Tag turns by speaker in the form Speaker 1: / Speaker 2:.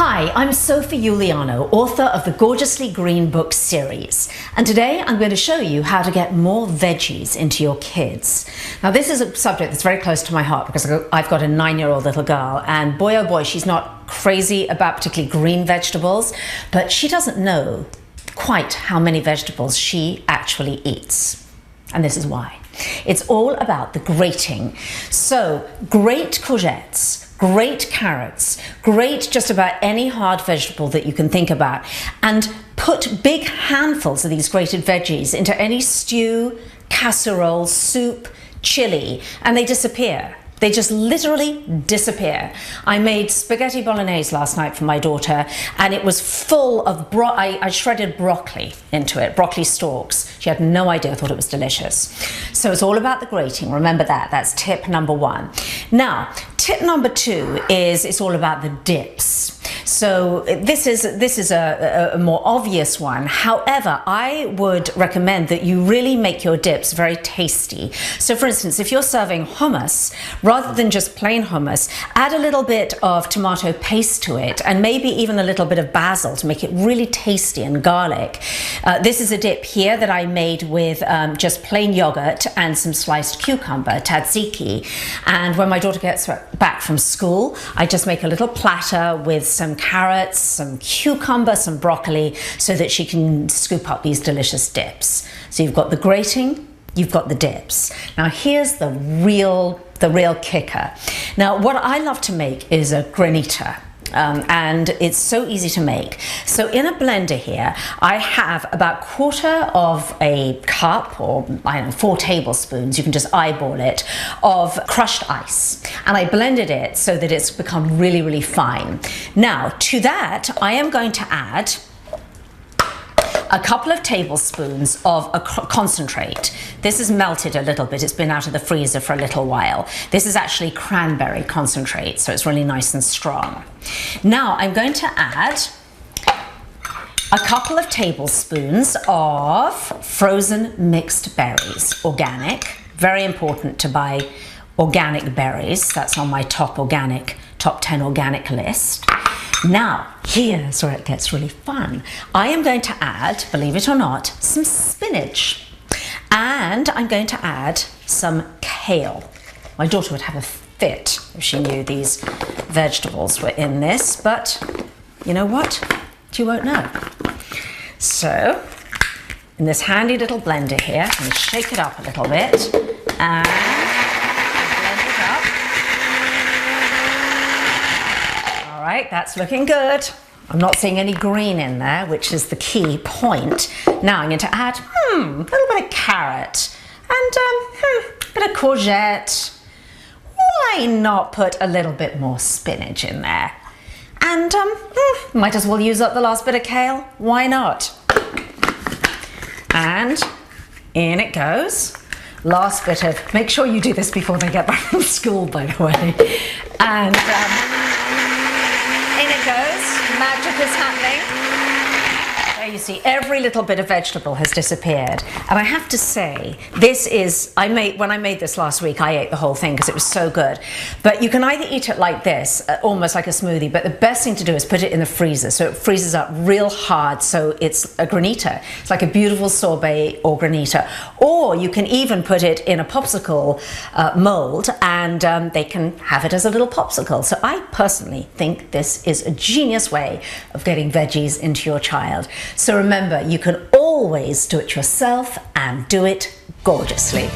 Speaker 1: Hi, I'm Sophie Giuliano, author of the Gorgeously Green book series, and today I'm going to show you how to get more veggies into your kids. Now this is a subject that's very close to my heart because I've got a 9-year-old little girl, and boy oh boy, she's not crazy about particularly green vegetables, but she doesn't know quite how many vegetables she actually eats. And this is why. It's all about the grating. So grate courgettes, grate carrots, grate just about any hard vegetable that you can think about, and put big handfuls of these grated veggies into any stew, casserole, soup, chili, and they disappear. They just literally disappear. I made spaghetti bolognese last night for my daughter, and it was full of I shredded broccoli into it, broccoli stalks. She had no idea, thought it was delicious. So it's all about the grating. Remember that. That's tip number 1. Now, tip number 2 is it's all about the dips. So this is a more obvious one. However, I would recommend that you really make your dips very tasty. So for instance, if you're serving hummus, rather than just plain hummus, add a little bit of tomato paste to it, and maybe even a little bit of basil to make it really tasty, and garlic. This is a dip here that I made with just plain yogurt and some sliced cucumber, tzatziki. And when my daughter gets back from school, I just make a little platter with some carrots, some cucumber, some broccoli, so that she can scoop up these delicious dips. So you've got the grating, you've got the dips. Now here's the real kicker. Now what I love to make is a granita. And it's so easy to make. So in a blender here, I have about 1/4 of a cup, or I don't know, 4 tablespoons, you can just eyeball it, of crushed ice. And I blended it so that it's become really, really fine. Now to that, I am going to add a couple of tablespoons of a concentrate. This is melted a little bit. It's been out of the freezer for a little while. This is actually cranberry concentrate, so it's really nice and strong. Now I'm going to add a couple of tablespoons of frozen mixed berries, organic. Very important to buy organic berries. That's on my top 10 organic list. Now, here's where it gets really fun. I am going to add, believe it or not, some spinach. And I'm going to add some kale. My daughter would have a fit if she knew these vegetables were in this, but you know what? She won't know. So, in this handy little blender here, I'm going to shake it up a little bit and blend it up. All right, that's looking good. I'm not seeing any green in there, which is the key point. Now I'm going to add a little bit of carrot and a bit of courgette. Why not put a little bit more spinach in there? And might as well use up the last bit of kale. Why not? And in it goes. Last bit of, make sure you do this before they get back from school, by the way. And in it goes. Magic is happening. There you see, every little bit of vegetable has disappeared. And I have to say, this is, when I made this last week, I ate the whole thing because it was so good. But you can either eat it like this, almost like a smoothie, but the best thing to do is put it in the freezer. So it freezes up real hard, so it's a granita. It's like a beautiful sorbet or granita. Or you can even put it in a popsicle mold, and they can have it as a little popsicle. So I personally think this is a genius way of getting veggies into your child. So remember, you can always do it yourself and do it gorgeously.